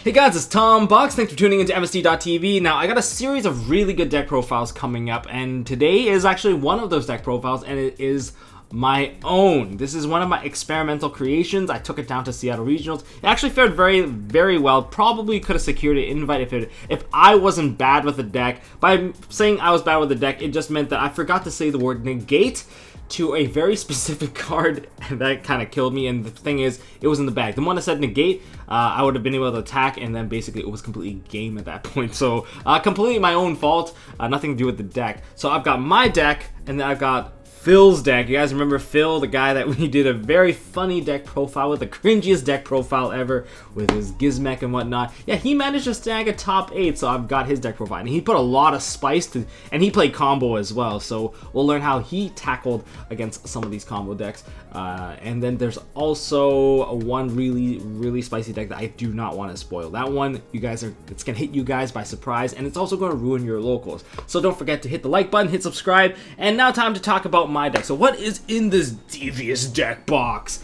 Hey guys, it's Tombox. Thanks for tuning into MST.TV. Now, I got a series of really good deck profiles coming up, and today is actually one of those deck profiles, and it is my own. This is one of my experimental creations. I took it down to Seattle Regionals. It actually fared very well. Probably could have secured an invite if I wasn't bad with the deck. By saying I was bad with the deck, it just meant that I forgot to say the word negate to a very specific card, and that kind of killed me. And the thing is, it was in the bag. The one that said negate, I would have been able to attack, and then basically it was completely game at that point. So completely my own fault, nothing to do with the deck. So I've got my deck, and then I've got Phil's deck. You guys remember Phil, the guy that we did a very funny deck profile with, the cringiest deck profile ever with his Gizmek and whatnot. Yeah, he managed to snag a top 8, so I've got his deck profile. And he put a lot of spice to, and he played combo as well, so we'll learn how he tackled against some of these combo decks. And then there's also one really spicy deck that I do not want to spoil. That one, you guys it's gonna hit you guys by surprise, and it's also gonna ruin your locals. So don't forget to hit the like button, hit subscribe, and now time to talk about my deck. So what is in this devious deck box?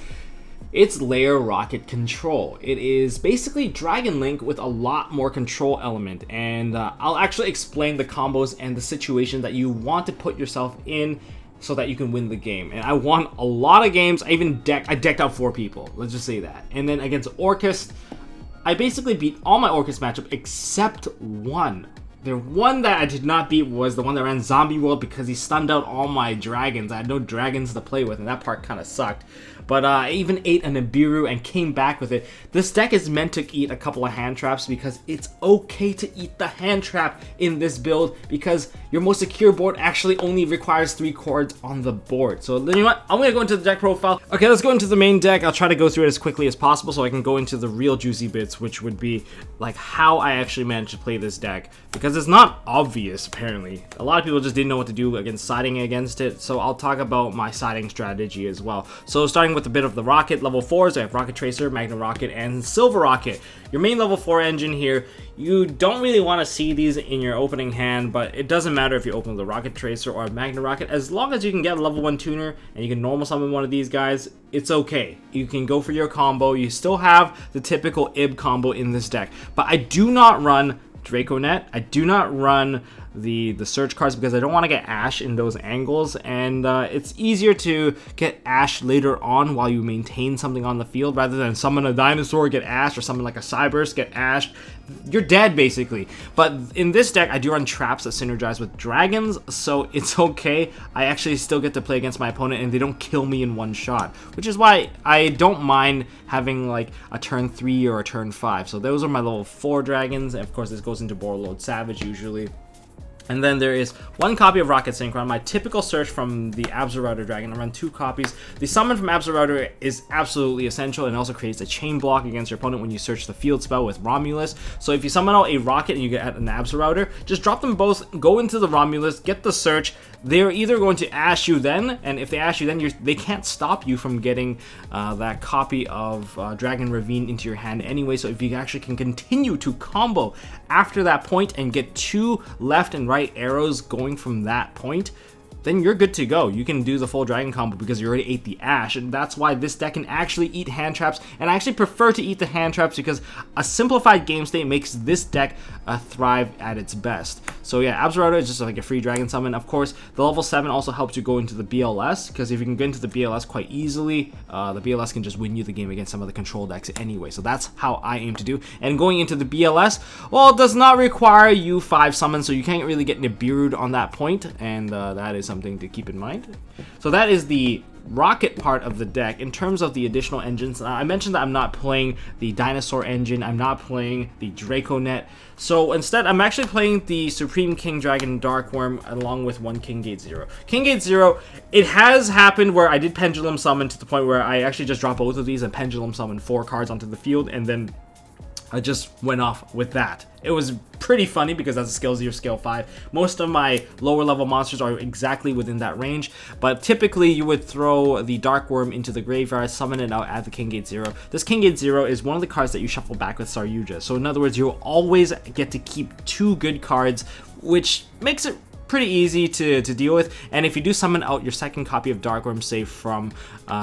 It's Lair Rokket control. It is basically Dragon Link with a lot more control element, and I'll actually explain the combos and the situation that you want to put yourself in so that you can win the game. And I won a lot of games. I decked out 4 people, let's just say that. And then against Orcust, I basically beat all my Orcust matchup except one. The one that I did not beat was the one that ran Zombie World because he stunned out all my dragons. I had no dragons to play with, and that part kind of sucked. But I even ate an Nibiru and came back with it. This deck is meant to eat a couple of hand traps because it's okay to eat the hand trap in this build because your most secure board actually only requires 3 cards on the board. So then you know what? I'm going to go into the deck profile. Okay, let's go into the main deck. I'll try to go through it as quickly as possible so I can go into the real juicy bits, which would be like how I actually managed to play this deck, because it's not obvious apparently. A lot of people just didn't know what to do against siding against it, so I'll talk about my siding strategy as well. So starting with a bit of the Rokket level 4s, I have Rocket Tracer, Magna Rokket, and Silver Rokket. Your main level 4 engine here, you don't really want to see these in your opening hand, but it doesn't matter if you open the Rocket Tracer or Magna Rokket. As long as you can get a level 1 tuner and you can normal summon one of these guys, it's okay. You can go for your combo. You still have the typical IB combo in this deck, but I do not run Draconet. I do not run the search cards because I don't want to get Ash in those angles, and it's easier to get Ash later on while you maintain something on the field rather than summon a dinosaur, get Ash, or summon like a Cyberse, get Ash. You're dead basically. But in this deck I do run traps that synergize with dragons, so it's okay. I actually still get to play against my opponent and they don't kill me in one shot, which is why I don't mind having like a turn 3 or a turn 5. So those are my level 4 dragons, and of course this goes into Borderlord Savage usually. And then there is 1 copy of Rokket Synchron, my typical search from the Absorouter dragon. I run 2 copies. The summon from Absorouter is absolutely essential, and also creates a chain block against your opponent when you search the field spell with Romulus. So if you summon out a Rokket and you get an Absorouter, just drop them both, go into the Romulus, get the search. They're either going to ash you then, and if they ash you then, they can't stop you from getting that copy of Dragon Ravine into your hand anyway. So if you actually can continue to combo after that point and get 2 left and right arrows going from that point, then you're good to go. You can do the full dragon combo because you already ate the Ash, and that's why this deck can actually eat hand traps, and I actually prefer to eat the hand traps because a simplified game state makes this deck thrive at its best. So yeah, Absorouter is just like a free dragon summon. Of course, the level 7 also helps you go into the BLS, because if you can get into the BLS quite easily, the BLS can just win you the game against some of the control decks anyway. So that's how I aim to do. And going into the BLS, well, it does not require you 5 summons, so you can't really get Nibiru'd on that point, and that is something to keep in mind. So that is the Rokket part of the deck. In terms of the additional engines, I mentioned that I'm not playing the dinosaur engine, I'm not playing the Draconet, so instead I'm actually playing the Supreme King Dragon Darkwurm along with 1 King Gate Zero. King Gate Zero, it has happened where I did pendulum summon to the point where I actually just dropped both of these and pendulum summoned 4 cards onto the field, and then I just went off with that. It was pretty funny because that's a skill 0, skill 5. Most of my lower level monsters are exactly within that range, but typically you would throw the Darkwurm into the graveyard, summon it out at the King Gate Zero. This King Gate Zero is one of the cards that you shuffle back with Saryuja. So in other words, you'll always get to keep 2 good cards, which makes it pretty easy to deal with. And if you do summon out your second copy of Darkwurm, say from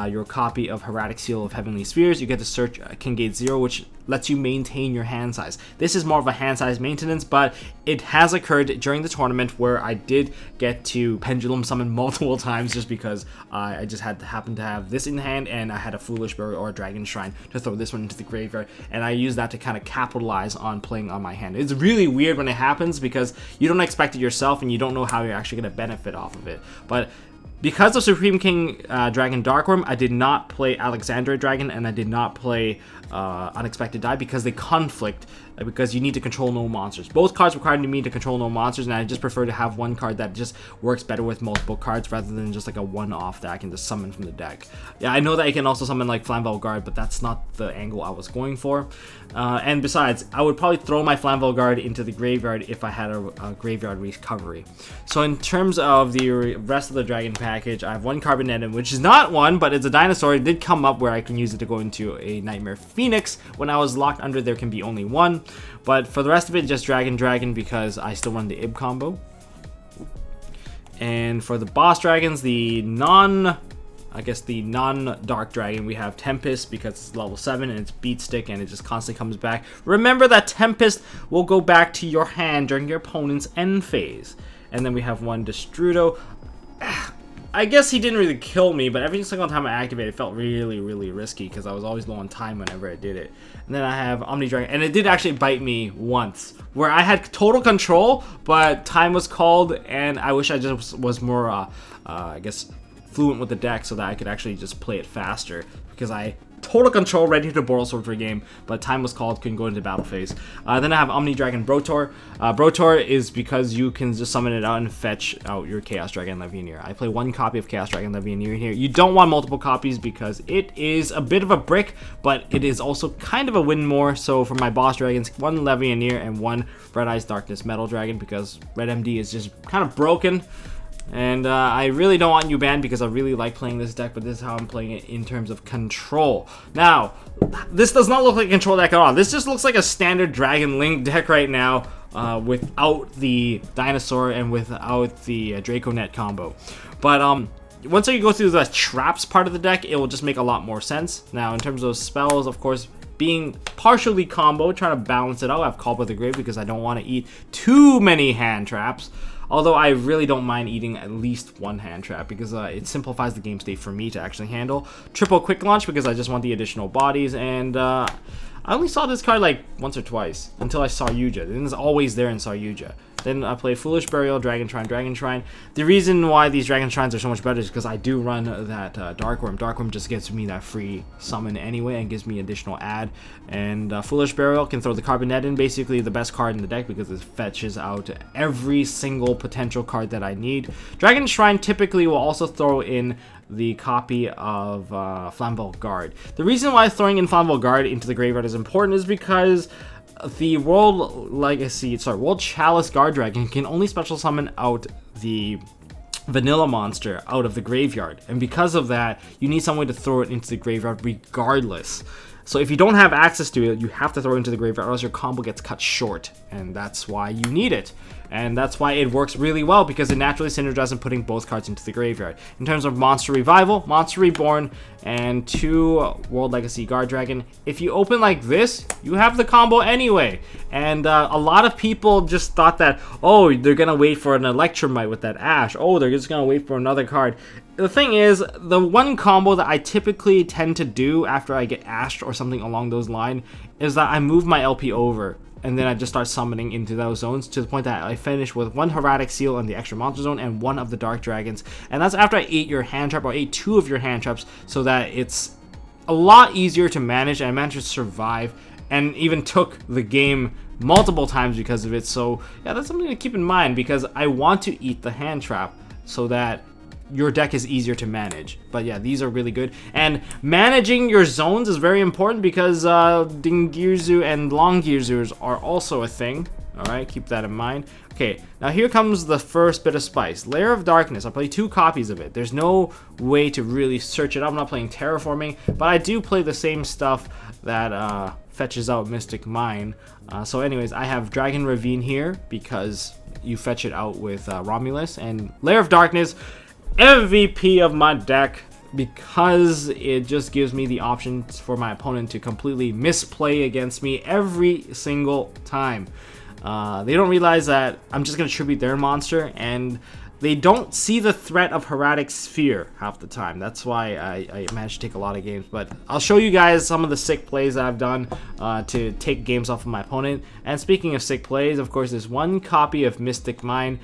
your copy of Hieratic Seal of Heavenly Spheres, you get to search King Gate Zero, which lets you maintain your hand size. This is more of a hand size maintenance, but it has occurred during the tournament where I did get to pendulum summon multiple times just because I just happened to have this in hand, and I had a Foolish Burial or a Dragon Shrine to throw this one into the graveyard, and I used that to kind of capitalize on playing on my hand. It's really weird when it happens because you don't expect it yourself and you don't know how you're actually going to benefit off of it. But because of Supreme King Dragon Darkwurm, I did not play Alexandria Dragon, and I did not play Unexpected Die because they conflict, because you need to control no monsters. Both cards require me to control no monsters, and I just prefer to have one card that just works better with multiple cards rather than just like a one-off that I can just summon from the deck. Yeah, I know that I can also summon like Flamvell Guard, but that's not the angle I was going for. And besides, I would probably throw my Flamvell Guard into the graveyard if I had a graveyard recovery. So in terms of the rest of the Dragon package, I have one Carbonetum, which is not one, but it's a dinosaur. It did come up where I can use it to go into a Nightmare Phoenix. When I was locked under, there can be only one. But for the rest of it, just Dragon because I still run the Ib combo. And for the boss dragons, the non-Dark Dragon, we have Tempest because it's level 7 and it's Beat Stick and it just constantly comes back. Remember that Tempest will go back to your hand during your opponent's end phase. And then we have one Destrudo. I guess he didn't really kill me, but every single time I activated, it felt really, really risky because I was always low on time whenever I did it. And then I have Omni Dragon, and it did actually bite me once, where I had total control, but time was called, and I wish I just was more, I guess, fluent with the deck so that I could actually just play it faster, because I total control, ready to Boral Sword for a game, but time was called, couldn't go into battle phase. Then I have Omni Dragon Brotor. Brotor is because you can just summon it out and fetch out your Chaos Dragon Levianeer. I play one copy of Chaos Dragon Levianeer here. You don't want multiple copies because it is a bit of a brick, but it is also kind of a win more. So for my boss dragons, one Levianeer and one Red Eyes Darkness Metal Dragon, because Red MD is just kind of broken. And I really don't want you banned because I really like playing this deck, but this is how I'm playing it in terms of control. Now, this does not look like a control deck at all. This just looks like a standard Dragon Link deck right now, without the Dinosaur and without the Draconet combo. But once you go through the traps part of the deck, it will just make a lot more sense. Now, in terms of spells, of course, being partially combo, trying to balance it out, I have Call by the Grave because I don't want to eat too many hand traps. Although I really don't mind eating at least one hand trap because it simplifies the game state for me to actually handle. Triple Quick Launch because I just want the additional bodies, and I only saw this card like once or twice until I saw Yugioh. Then it's always there in Yugioh. Then I play Foolish Burial, Dragon Shrine, Dragon Shrine. The reason why these Dragon Shrines are so much better is because I do run that Darkwurm. Darkwurm just gives me that free summon anyway and gives me additional add. And Foolish Burial can throw the Carbonet in, basically the best card in the deck because it fetches out every single potential card that I need. Dragon Shrine typically will also throw in the copy of Flamvell Guard. The reason why throwing in Flamvell Guard into the graveyard is important is because the World Chalice Guard Dragon can only special summon out the vanilla monster out of the graveyard, and because of that, you need some way to throw it into the graveyard regardless. So if you don't have access to it, you have to throw it into the graveyard, or else your combo gets cut short, and that's why you need it. And that's why it works really well, because it naturally synergizes in putting both cards into the graveyard. In terms of Monster Revival, Monster Reborn, and 2 World Legacy Guard Dragon, if you open like this, you have the combo anyway. And a lot of people just thought that, oh, they're going to wait for an Electromite with that Ash. Oh, they're just going to wait for another card. The thing is, the one combo that I typically tend to do after I get Ashed or something along those lines is that I move my LP over, and then I just start summoning into those zones to the point that I finish with 1 Hieratic Seal on the extra monster zone and 1 of the Dark Dragons. And that's after I ate your hand trap, or ate 2 of your hand traps, so that it's a lot easier to manage, and I managed to survive and even took the game multiple times because of it. So yeah, that's something to keep in mind, because I want to eat the hand trap so that your deck is easier to manage. But yeah, these are really good. And managing your zones is very important, because Dingirzu and Longirzus are also a thing. Alright, keep that in mind. Okay, now here comes the first bit of spice. Lair of Darkness. I'll play 2 copies of it. There's no way to really search it up. I'm not playing Terraforming, but I do play the same stuff that fetches out Mystic Mine. So anyways, I have Dragon Ravine here because you fetch it out with Romulus. And Lair of Darkness, MVP of my deck. because it just gives me the option for my opponent to completely misplay against me every single time. They don't realize that I'm just going to tribute their monster, and they don't see the threat of Hieratic Sphere half the time. That's why I managed to take a lot of games. But I'll show you guys some of the sick plays that I've done to take games off of my opponent. And speaking of sick plays, of course, there's one copy of Mystic Mine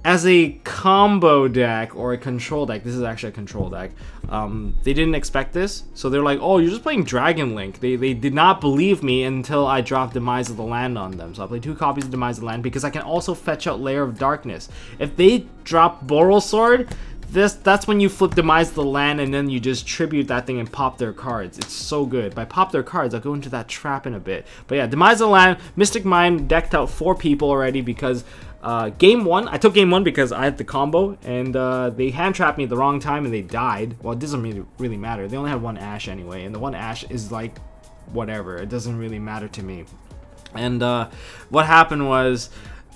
as a combo deck or a control deck. This is actually a control deck. They didn't expect this, so they're like, oh, you're just playing Dragon Link. They did not believe me until I dropped Demise of the Land on them. So I played 2 copies of Demise of the Land because I can also fetch out Lair of Darkness. If they drop Boral Sword, that's when you flip Demise of the Land and then you just tribute that thing and pop their cards. It's so good. By pop their cards, I'll go into that trap in a bit. But yeah, Demise of the Land, Mystic Mine decked out 4 people already because game 1, I took game 1 because I had the combo, and they hand trapped me at the wrong time and they died. Well, it doesn't really matter. They only had 1 Ash anyway, and the 1 Ash is like whatever. It doesn't really matter to me. And what happened was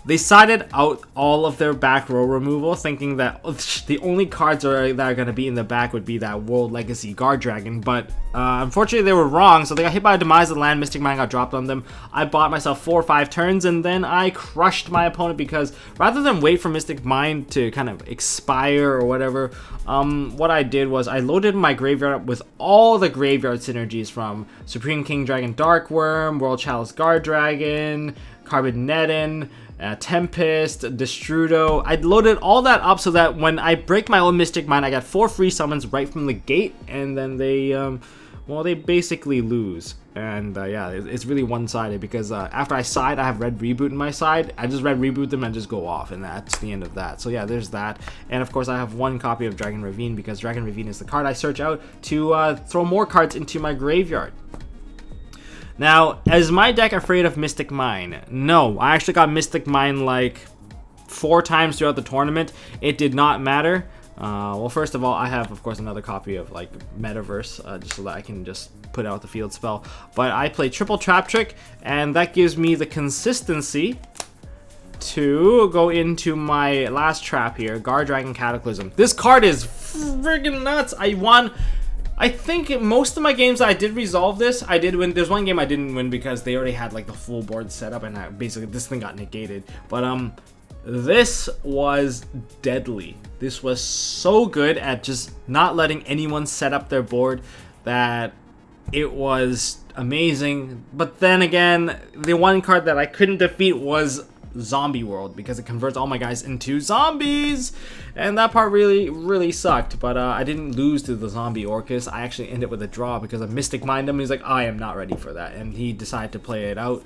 they sided out all of their back row removal, thinking that the only cards that are going to be in the back would be that World Legacy Guard Dragon, but unfortunately they were wrong, so they got hit by a Demise of the Land, Mystic Mine got dropped on them. I bought myself 4 or 5 turns, and then I crushed my opponent because rather than wait for Mystic Mine to kind of expire or whatever, what I did was I loaded my graveyard up with all the graveyard synergies from Supreme King Dragon Darkwurm, World Chalice Guard Dragon, Carbon Netten, Tempest, Destrudo. I loaded all that up so that when I break my own Mystic Mine, I got 4 free summons right from the gate, and then they, well, they basically lose. And yeah, it's really one-sided because after I side, I have Red Reboot in my side. I just Red Reboot them and just go off, and that's the end of that. So yeah, there's that. And of course, I have 1 copy of Dragon Ravine because Dragon Ravine is the card I search out to throw more cards into my graveyard. Now, is my deck afraid of Mystic Mine? No, I actually got Mystic Mine like 4 times throughout the tournament. It did not matter. Well, first of all, I have, of course, another copy of like Metaverse, just so that I can just put out the field spell. But I play Triple Trap Trick, and that gives me the consistency to go into my last trap here, Guard Dragon Cataclysm. This card is friggin' nuts. I think most of my games I did resolve this. I did win. There's one game I didn't win because they already had like the full board set up, and basically this thing got negated. But this was deadly. This was so good at just not letting anyone set up their board that it was amazing. But then again, the one card that I couldn't defeat was Zombie World because it converts all my guys into zombies, and that part really sucked. But I didn't lose to the zombie Orcus. I actually ended with a draw because I Mystic Mind him. He's like, I am not ready for that, and he decided to play it out,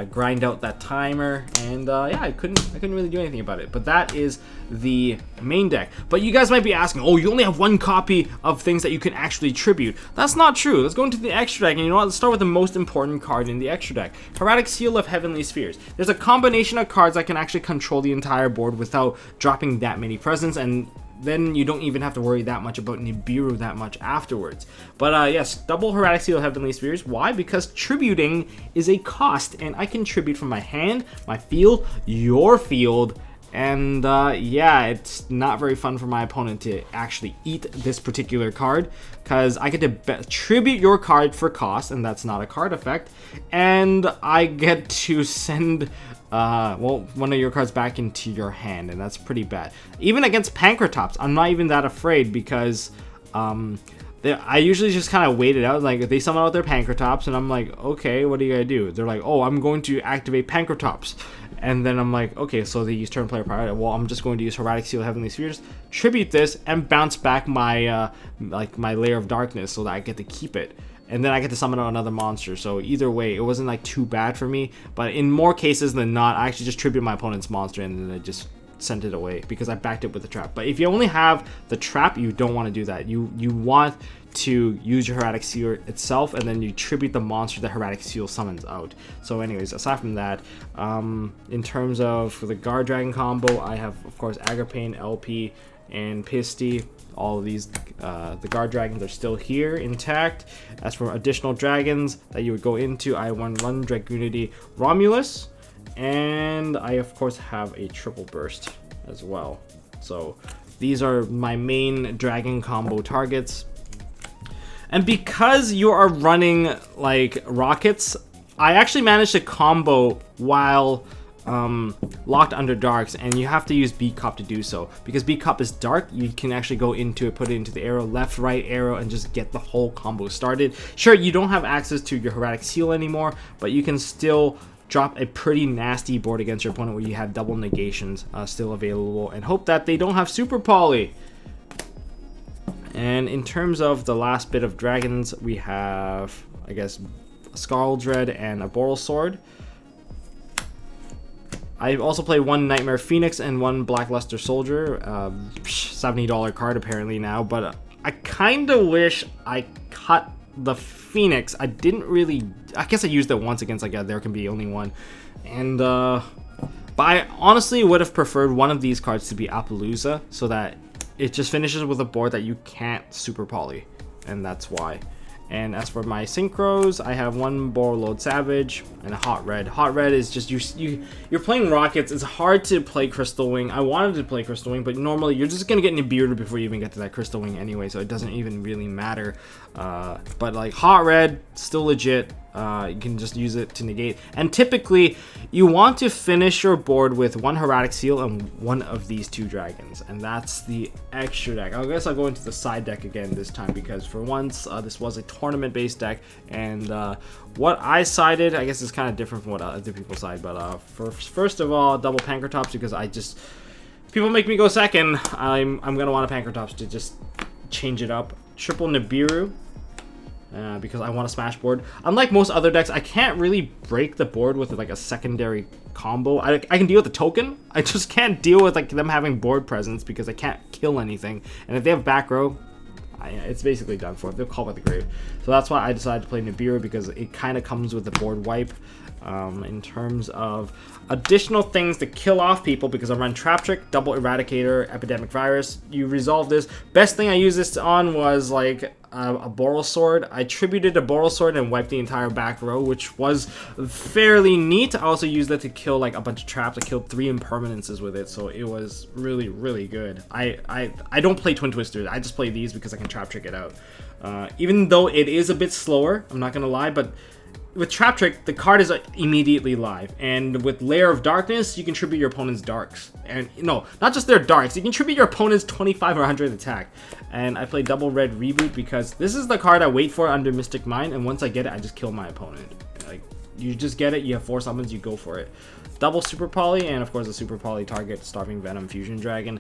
grind out that timer, and yeah, I couldn't really do anything about it. But that is the main deck. But you guys might be asking, oh, you only have 1 copy of things that you can actually tribute. That's not true. Let's go into the extra deck, and you know what? Let's start with the most important card in the extra deck, Hieratic Seal of Heavenly Spheres. There's a combination of cards that can actually control the entire board without dropping that many presents, and then you don't even have to worry that much about Nibiru that much afterwards. But yes, double Hieratic Seal of Heavenly Spheres. Why? Because tributing is a cost, and I can tribute from my hand, my field, your field, and yeah, it's not very fun for my opponent to actually eat this particular card, because I get to tribute your card for cost, and that's not a card effect, and I get to send well, one of your cards back into your hand, and that's pretty bad. Even against Pancratops, I'm not even that afraid because I usually just kind of wait it out. Like, they summon out their Pancratops, and I'm like, okay, what are you gonna do? They're like, oh, I'm going to activate Pancratops. And then I'm like, okay, so they use turn player priority. Well, I'm just going to use Hieratic Seal of Heavenly Spheres, tribute this, and bounce back my like my Lair of Darkness so that I get to keep it. And then I get to summon out another monster. So either way, it wasn't like too bad for me. But in more cases than not, I actually just tribute my opponent's monster and then I just sent it away because I backed it with the trap. But if you only have the trap, you don't want to do that. You want to use your Hieratic Seal itself, and then you tribute the monster that Hieratic Seal summons out. So anyways, aside from that, in terms of for the Guard Dragon combo, I have, of course, Agripane, LP, and Pisty. All of these, the Guard Dragons are still here intact. As for additional dragons that you would go into, I run Dragunity Romulus, and I of course have a triple burst as well. So these are my main dragon combo targets. And because you are running like rockets, I actually managed to combo while locked under darks, and you have to use B cup to do so. Because B cup is dark, you can actually go into it, put it into the arrow, left, right arrow, and just get the whole combo started. Sure, you don't have access to your Heretic Seal anymore, but you can still drop a pretty nasty board against your opponent where you have double negations still available, and hope that they don't have Super Poly. And in terms of the last bit of dragons, we have, I guess, a Scaldred and a Boral Sword. I've also played one Nightmare Phoenix and one Blackluster Soldier, $70 card apparently now, but I kind of wish I cut the Phoenix. I didn't really, I guess I used it once against like a There Can Be Only One, and but I honestly would have preferred one of these cards to be Appaloosa, so that it just finishes with a board that you can't Super Poly, and that's why. And as for my synchros, I have one Borreload Savage and a Hot Red. Hot Red is just you're playing rockets. It's hard to play Crystal Wing. I wanted to play Crystal Wing, but normally you're just gonna get Nibiru before you even get to that Crystal Wing anyway, so it doesn't even really matter. But like Hot Red, still legit. You can just use it to negate. And typically, you want to finish your board with one Heretic Seal and one of these two dragons. And that's the extra deck. I guess I'll go into the side deck again this time, because for once, this was a tournament-based deck. And what I sided, I guess is kind of different from what other people side. But first of all, double Pankratops, because I just... people make me go second. I'm going to want a Pankratops to just change it up. Triple Nibiru. Because I want a smash board. Unlike most other decks, I can't really break the board with like a secondary combo. I can deal with the token. I just can't deal with like them having board presence, because I can't kill anything. And if they have back row, it's basically done for. They'll call by the grave. So that's why I decided to play Nibiru, because it kind of comes with the board wipe. In terms of additional things to kill off people, because I run Trap Trick, Double Eradicator, Epidemic Virus. You resolve this. Best thing I used this on was like a Boral Sword. I tributed a Boral Sword and wiped the entire back row, which was fairly neat. I also used it to kill like a bunch of traps. I killed 3 impermanences with it, so it was really, really good. I don't play Twin Twisters. I just play these because I can Trap Trick it out. Even though it is a bit slower, I'm not gonna lie, but with Trap Trick, the card is immediately live, and with Lair of Darkness, you can tribute your opponent's darks. And no, not just their darks, you can tribute your opponent's 25 or 100 attack. And I play Double Red Reboot because this is the card I wait for under Mystic Mind, and once I get it, I just kill my opponent. Like, you just get it, you have 4 summons, you go for it. Double Super Poly, and of course the Super Poly target, Starving Venom Fusion Dragon.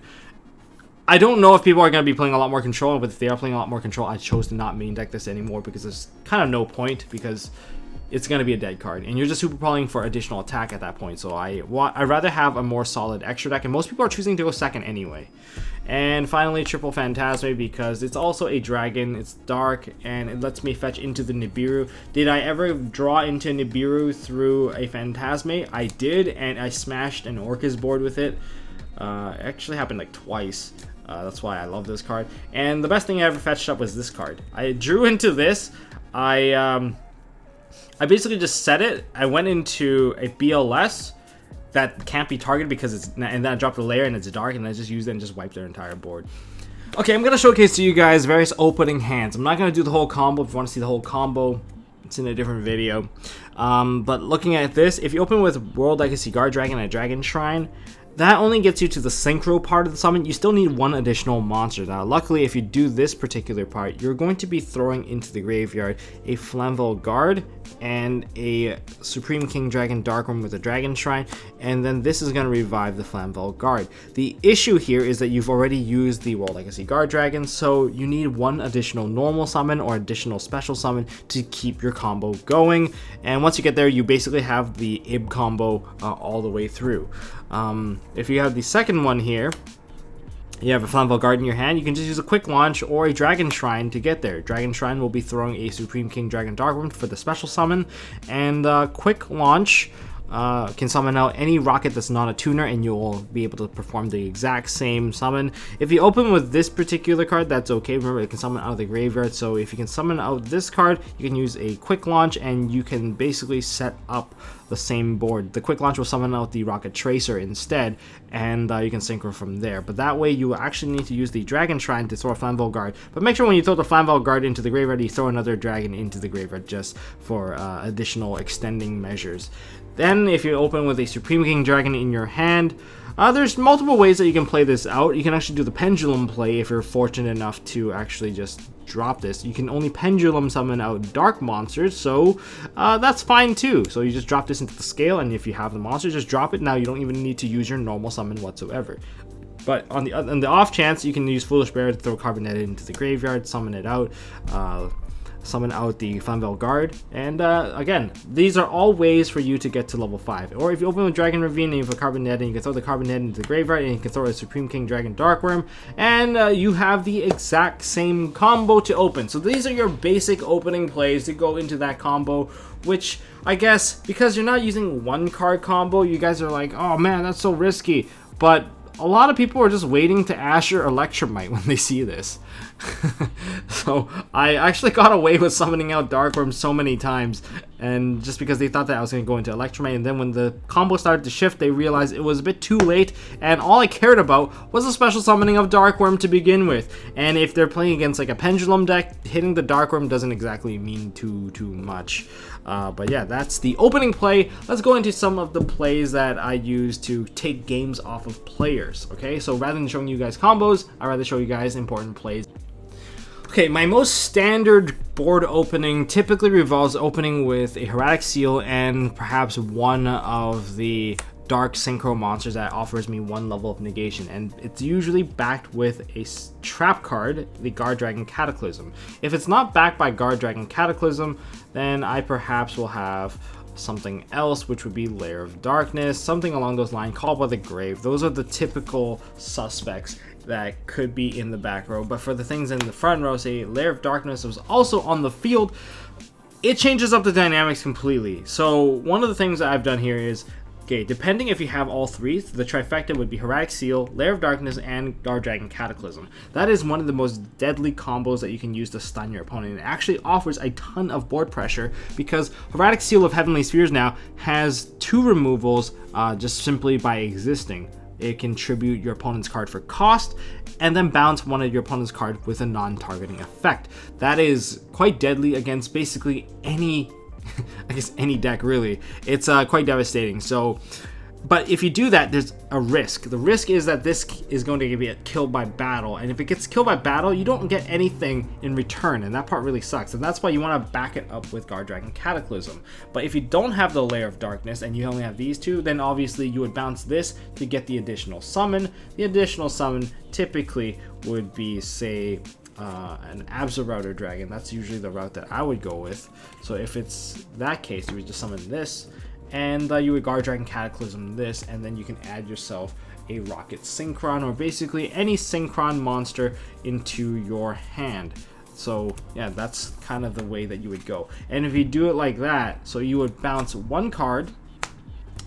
I don't know if people are going to be playing a lot more control, but if they are playing a lot more control, I chose to not main deck this anymore, because there's kind of no point, because it's going to be a dead card, and you're just super polying for additional attack at that point. So I'd rather have a more solid extra deck, and most people are choosing to go second anyway. And finally, Triple Phantasme, because it's also a dragon, it's dark, and it lets me fetch into the Nibiru. Did I ever draw into Nibiru through a Phantasme? I did, and I smashed an Orcus board with it. It actually happened like twice. That's why I love this card. And the best thing I ever fetched up was this card. I drew into this. I basically just set it. I went into a BLS that can't be targeted because it's, and then I dropped a Lair and it's dark, and I just used it and just wiped their entire board. Okay, I'm gonna showcase to you guys various opening hands. I'm not gonna do the whole combo. If you want to see the whole combo, it's in a different video. But looking at this, if you open with World Legacy Guard Dragon and a Dragon Shrine, that only gets you to the synchro part of the summon. You still need one additional monster. Now, luckily, if you do this particular part, you're going to be throwing into the graveyard a Flamvell Guard and a Supreme King Dragon Darkwurm with a Dragon Shrine, and then this is going to revive the Flamvell Guard. The issue here is that you've already used the World Legacy Guard Dragon, so you need one additional normal summon or additional special summon to keep your combo going. And once you get there, you basically have the IB combo all the way through. If you have the second one here, you have a Flamvell Guard in your hand, you can just use a Quick Launch or a Dragon Shrine to get there. Dragon Shrine will be throwing a Supreme King Dragon Darkwurm for the special summon, and Quick Launch can summon out any Rokket that's not a tuner, and you'll be able to perform the exact same summon. If you open with this particular card, that's okay. Remember, it can summon out of the graveyard, so if you can summon out this card, you can use a quick launch, and you can basically set up the same board. The quick launch will summon out the Rokket Tracer instead, and you can synchro from there. But that way, you will actually need to use the Dragon Shrine to throw a Flamvell Guard. But make sure when you throw the Flamvell Guard into the graveyard, you throw another dragon into the graveyard just for additional extending measures. Then, if you open with a Supreme King Dragon in your hand, there's multiple ways that you can play this out. You can actually do the Pendulum play if you're fortunate enough to actually just drop this. You can only Pendulum summon out dark monsters, so that's fine too. So you just drop this into the scale, and if you have the monster, just drop it. Now you don't even need to use your normal summon whatsoever. But on the off chance, you can use Foolish Bear to throw Carboneted into the graveyard, summon it out, summon out the Flamvell Guard, and again, these are all ways for you to get to level 5. Or if you open with Dragon Ravine and you have a Carboneted, you can throw the Carboneted into the graveyard, and you can throw a Supreme King Dragon Darkwurm, and you have the exact same combo to open. So these are your basic opening plays to go into that combo, which I guess, because you're not using one card combo, you guys are like, oh man, that's so risky. But a lot of people are just waiting to Asher Electromite when they see this. So I actually got away with summoning out Darkwurm so many times, and just because they thought that I was going to go into Electromite, and then when the combo started to shift, they realized it was a bit too late, and all I cared about was a special summoning of Darkwurm to begin with. And if they're playing against like a Pendulum deck, hitting the Darkwurm doesn't exactly mean too much. But yeah, that's the opening play. Let's go into some of the plays that I use to take games off of players. Okay, so rather than showing you guys combos, I'd rather show you guys important plays. Okay, my most standard board opening typically revolves opening with a Hieratic Seal and perhaps one of the dark synchro monsters that offers me one level of negation, and it's usually backed with a trap card, the Guard Dragon Cataclysm. If it's not backed by Guard Dragon Cataclysm, then I perhaps will have something else, which would be Lair of Darkness, something along those lines, Called by the Grave. Those are the typical suspects that could be in the back row. But for the things in the front row, say Lair of Darkness was also on the field, it changes up the dynamics completely. So one of the things that I've done here is, okay, depending if you have all three, the trifecta would be Hieratic Seal, Lair of Darkness, and Guard Dragon Cataclysm. That is one of the most deadly combos that you can use to stun your opponent. It actually offers a ton of board pressure because Hieratic Seal of Heavenly Spheres now has 2 removals just simply by existing. It can tribute your opponent's card for cost, and then bounce one of your opponent's card with a non-targeting effect. That is quite deadly against basically any I guess any deck really. It's quite devastating. So, but if you do that, there's a risk. The risk is that this is going to get killed by battle, and if it gets killed by battle, you don't get anything in return, and that part really sucks. And that's why you want to back it up with Guard Dragon Cataclysm. But if you don't have the Lair of Darkness and you only have these two, then obviously you would bounce this to get the additional summon. The additional summon typically would be, say, an Absorouter dragon. That's usually the route that I would go with. So if it's that case, you would just summon this, and you would Guard Dragon Cataclysm this, and then you can add yourself a Rokket Synchron, or basically any Synchron monster into your hand. So yeah, that's kind of the way that you would go. And if you do it like that, so you would bounce 1 card,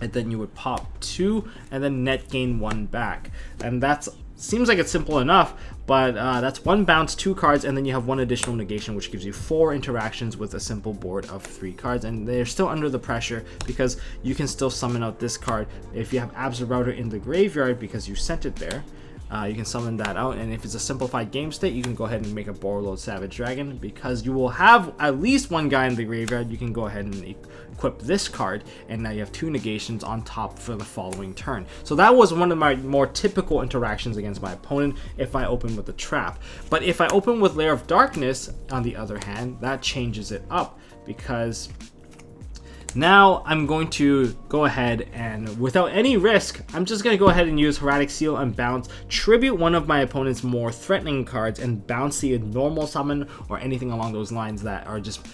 and then you would pop 2, and then net gain 1 back. And that's seems like it's simple enough, but that's 1 bounce, 2 cards, and then you have 1 additional negation, which gives you 4 interactions with a simple board of 3 cards. And they're still under the pressure because you can still summon out this card. If you have Absorouter in the graveyard because you sent it there, you can summon that out, and if it's a simplified game state, you can go ahead and make a Borreload Savage Dragon, because you will have at least 1 guy in the graveyard. You can go ahead and equip this card, and now you have 2 negations on top for the following turn. So that was one of my more typical interactions against my opponent if I open with the trap. But if I open with Lair of Darkness, on the other hand, that changes it up, because now I'm going to go ahead and, without any risk, I'm just going to go ahead and use Hieratic Seal and bounce, tribute one of my opponent's more threatening cards, and bounce the normal summon or anything along those lines that are just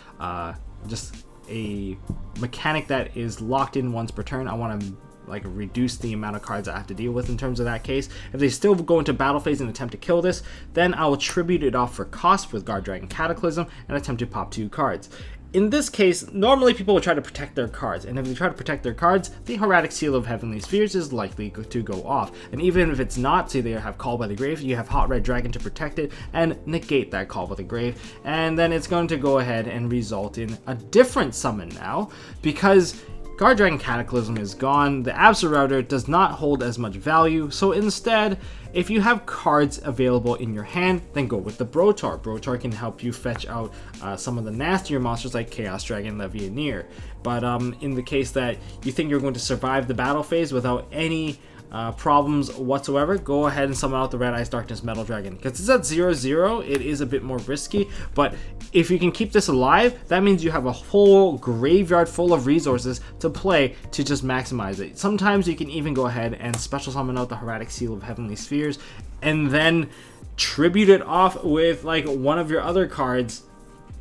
a mechanic that is locked in once per turn. I want to like reduce the amount of cards I have to deal with in terms of that case. If they still go into battle phase and attempt to kill this, then I will tribute it off for cost with Guard Dragon Cataclysm and attempt to pop 2 cards. in this case, normally people would try to protect their cards, and if they try to protect their cards, the Hieratic Seal of Heavenly Spheres is likely to go off. And even if it's not, say they have Call by the Grave, you have Hot Red Dragon to protect it and negate that Call by the Grave, and then it's going to go ahead and result in a different summon now, because Guard Dragon Cataclysm is gone, the Absorouter does not hold as much value, so instead, if you have cards available in your hand, then go with the Brotar. Brotar can help you fetch out some of the nastier monsters like Chaos Dragon Levianeer. But in the case that you think you're going to survive the battle phase without any problems whatsoever, go ahead and summon out the Red Eyes Darkness Metal Dragon. Because it's at 0/0, it is a bit more risky, but if you can keep this alive, that means you have a whole graveyard full of resources to play to just maximize it. Sometimes you can even go ahead and special summon out the Hieratic Seal of Heavenly Spheres and then tribute it off with like one of your other cards.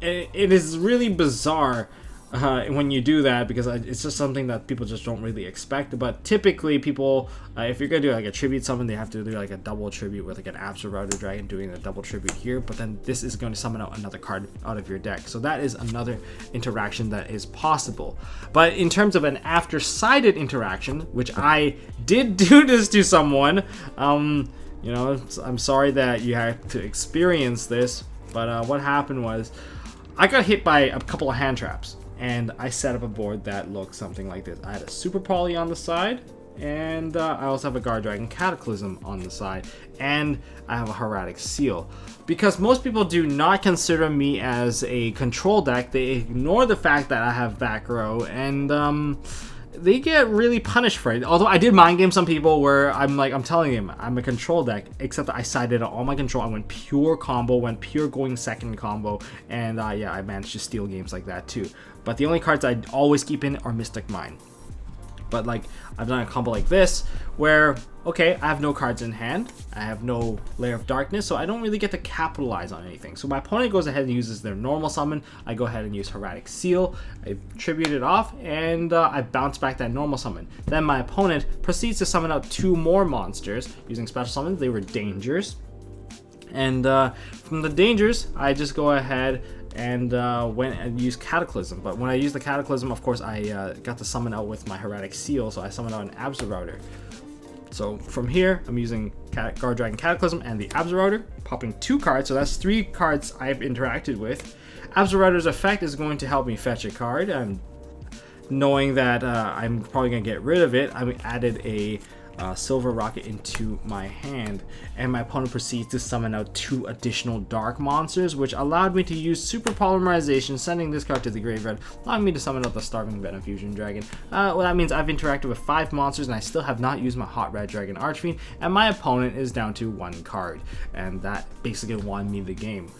It is really bizarre when you do that, because it's just something that people just don't really expect. But typically people, if you're gonna do like a tribute summon, they have to do like a double tribute with like an Absorouter Dragon doing a double tribute here, but then this is going to summon out another card out of your deck, so that is another interaction that is possible. But in terms of an after-sided interaction, which I did do this to someone, you know, I'm sorry that you had to experience this, but what happened was I got hit by a couple of hand traps, and I set up a board that looked something like this. I had a Super Poly on the side, and I also have a Guard Dragon Cataclysm on the side, and I have a Hieratic Seal. Because most people do not consider me as a control deck, they ignore the fact that I have back row, and they get really punished for it. Although I did mind game some people where I'm telling them I'm a control deck, except I sided on all my control. I went pure combo, went pure going second combo, and yeah, I managed to steal games like that too. But the only cards I always keep in are Mystic Mine. But like, I've done a combo like this where, okay, I have no cards in hand, I have no Lair of Darkness, so I don't really get to capitalize on anything. So my opponent goes ahead and uses their normal summon, I go ahead and use Hieratic Seal, I tribute it off, and I bounce back that normal summon. Then my opponent proceeds to summon out 2 more monsters using special summons. They were dangers, and from the dangers, I just go ahead and went and used Cataclysm. But when I used the Cataclysm, of course, I got to summon out with my Hieratic Seal, so I summoned out an Absorouter. So from here, I'm using Guard Dragon Cataclysm and the Absorouter, popping 2 cards, so that's 3 cards I've interacted with. Absorouter's effect is going to help me fetch a card, and knowing that I'm probably going to get rid of it, I added a Silver Rokket into my hand, and my opponent proceeds to summon out 2 additional dark monsters, which allowed me to use Super Polymerization, sending this card to the graveyard, allowing me to summon out the Starving Venom Fusion Dragon. Well, that means I've interacted with 5 monsters, and I still have not used my Hot Red Dragon Archfiend, and my opponent is down to 1 card, and that basically won me the game.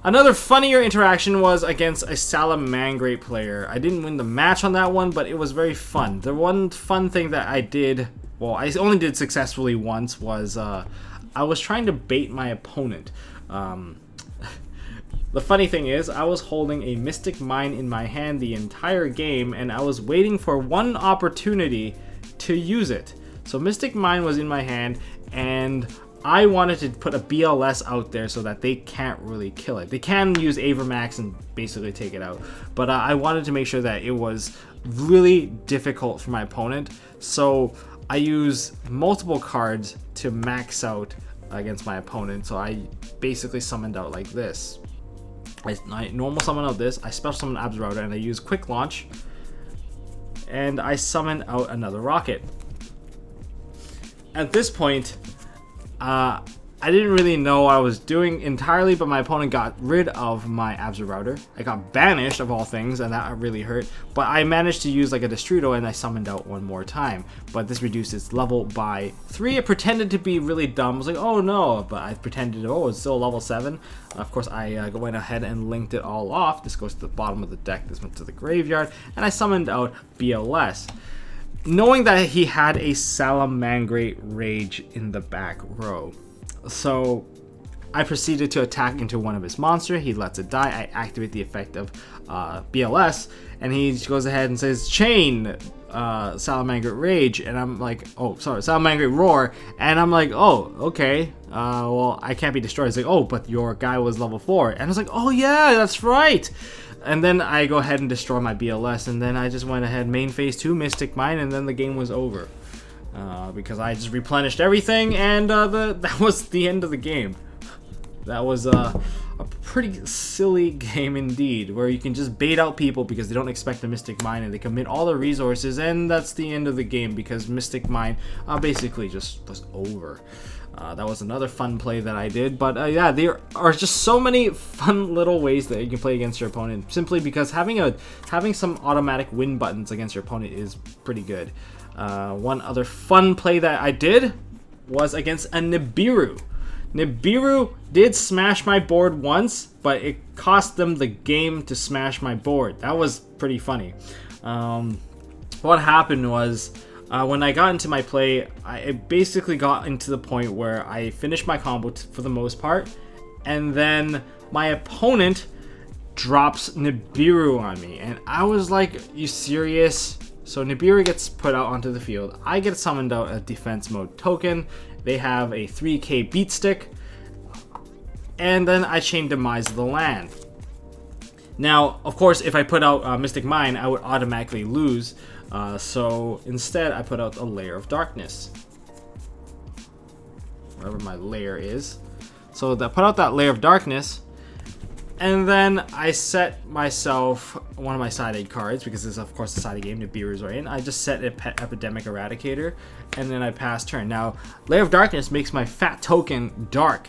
Another funnier interaction was against a Salamangreat player. I didn't win the match on that one, but it was very fun. The one fun thing that I did, well, I only did successfully once, was I was trying to bait my opponent. The funny thing is, I was holding a Mystic Mine in my hand the entire game, and I was waiting for one opportunity to use it. So Mystic Mine was in my hand, and I wanted to put a BLS out there so that they can't really kill it. They can use Avermax and basically take it out, but I wanted to make sure that it was really difficult for my opponent. So I use multiple cards to max out against my opponent. So I basically summoned out like this. I normal summon out this, I special summon Absorouter, and I use Quick Launch, and I summon out another Rokket. At this point, I didn't really know what I was doing entirely, but my opponent got rid of my Absorouter. I got banished, of all things, and that really hurt. But I managed to use like a Destrudo, and I summoned out one more time. But this reduced its level by 3. It pretended to be really dumb. I was like, oh no, but I pretended, oh, it's still level 7. Of course, I went ahead and linked it all off. This goes to the bottom of the deck, this went to the graveyard, and I summoned out BLS. Knowing that he had a Salamangreat Rage in the back row. So I proceeded to attack into one of his monsters. He lets it die. I activate the effect of BLS, and he goes ahead and says, Chain, Salamangreat Rage, and I'm like, oh, sorry, Salamangreat Roar, and I'm like, oh, okay, well, I can't be destroyed. It's like, oh, but your guy was level 4, and I was like, oh yeah, that's right. And then I go ahead and destroy my BLS, and then I just went ahead, main phase 2, Mystic Mine, and then the game was over. Because I just replenished everything, and that was the end of the game. That was a pretty silly game indeed, where you can just bait out people because they don't expect a Mystic Mine, and they commit all their resources, and that's the end of the game because Mystic Mine basically just was over. That was another fun play that I did, but yeah, there are just so many fun little ways that you can play against your opponent, simply because having some automatic win buttons against your opponent is pretty good. One other fun play that I did was against a Nibiru. Nibiru did smash my board once, but it cost them the game to smash my board. That was pretty funny. What happened was, when I got into my play, it basically got into the point where I finished my combo for the most part, and then my opponent drops Nibiru on me, and I was like, you serious? So Nibiru gets put out onto the field. I get summoned out a defense mode token. They have a 3k beat stick, and then I chain demise the land. Now, of course, if I put out Mystic Mine, I would automatically lose. So instead, I put out a Lair of Darkness, wherever my lair is. So I put out that Lair of Darkness, and then I set myself one of my side aid cards, because this is of course the side aid game, Nibiru's right in. I just set a Epidemic Eradicator, and then I pass turn. Now, Lair of Darkness makes my fat token dark,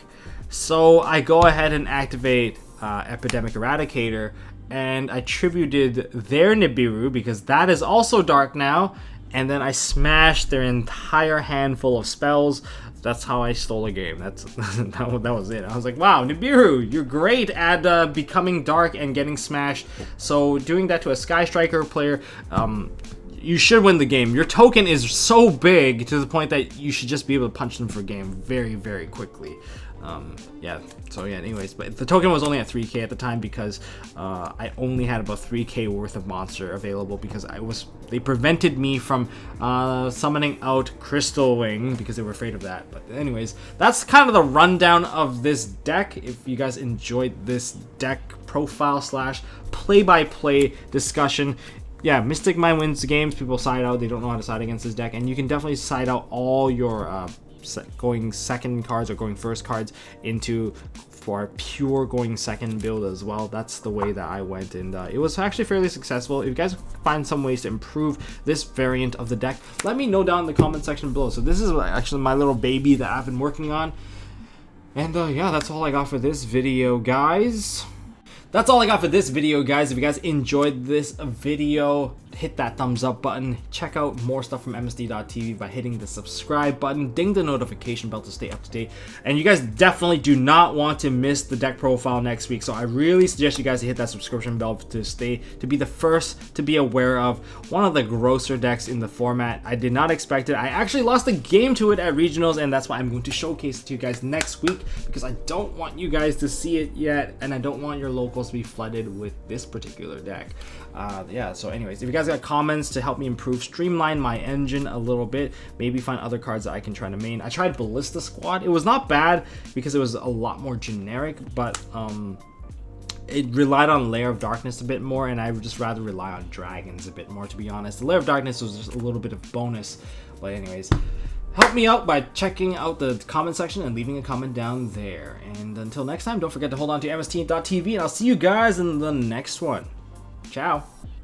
so I go ahead and activate Epidemic Eradicator, and I tributed their Nibiru because that is also dark now, and then I smashed their entire handful of spells. That's how I stole a game. That was it. I was like, wow, Nibiru, you're great at becoming dark and getting smashed. So doing that to a Sky Striker player, you should win the game. Your token is so big to the point that you should just be able to punch them for game very, very quickly. Yeah, so yeah, anyways, but the token was only at 3k at the time because I only had about 3k worth of monster available because they prevented me from summoning out Crystal Wing because they were afraid of that. But anyways, that's kind of the rundown of this deck. If you guys enjoyed this deck profile / play-by-play discussion, yeah, Mystic Mine wins the games. People side out, they don't know how to side against this deck, and you can definitely side out all your going second cards or going first cards into for pure going second build as well. That's the way that I went, and it was actually fairly successful. If you guys find some ways to improve this variant of the deck, let me know down in the comment section below. So this is actually my little baby that I've been working on, and yeah, that's all I got for this video, guys. That's all I got for this video, guys. If you guys enjoyed this video, hit that thumbs up button. Check out more stuff from MST.TV by hitting the subscribe button. Ding the notification bell to stay up to date. And you guys definitely do not want to miss the deck profile next week. So I really suggest you guys to hit that subscription bell to be the first to be aware of one of the grosser decks in the format. I did not expect it. I actually lost a game to it at regionals, and that's why I'm going to showcase it to you guys next week, because I don't want you guys to see it yet, and I don't want your locals to be flooded with this particular deck. Yeah, so anyways, if you guys got comments to help me improve, streamline my engine a little bit, maybe find other cards that I can try to main. I tried Ballista Squad. It was not bad because it was a lot more generic, but it relied on Lair of Darkness a bit more, and I would just rather rely on dragons a bit more, to be honest. The Lair of Darkness was just a little bit of bonus, but anyways, help me out by checking out the comment section and leaving a comment down there. And until next time, don't forget to hold on to MST.TV, and I'll see you guys in the next one. Ciao.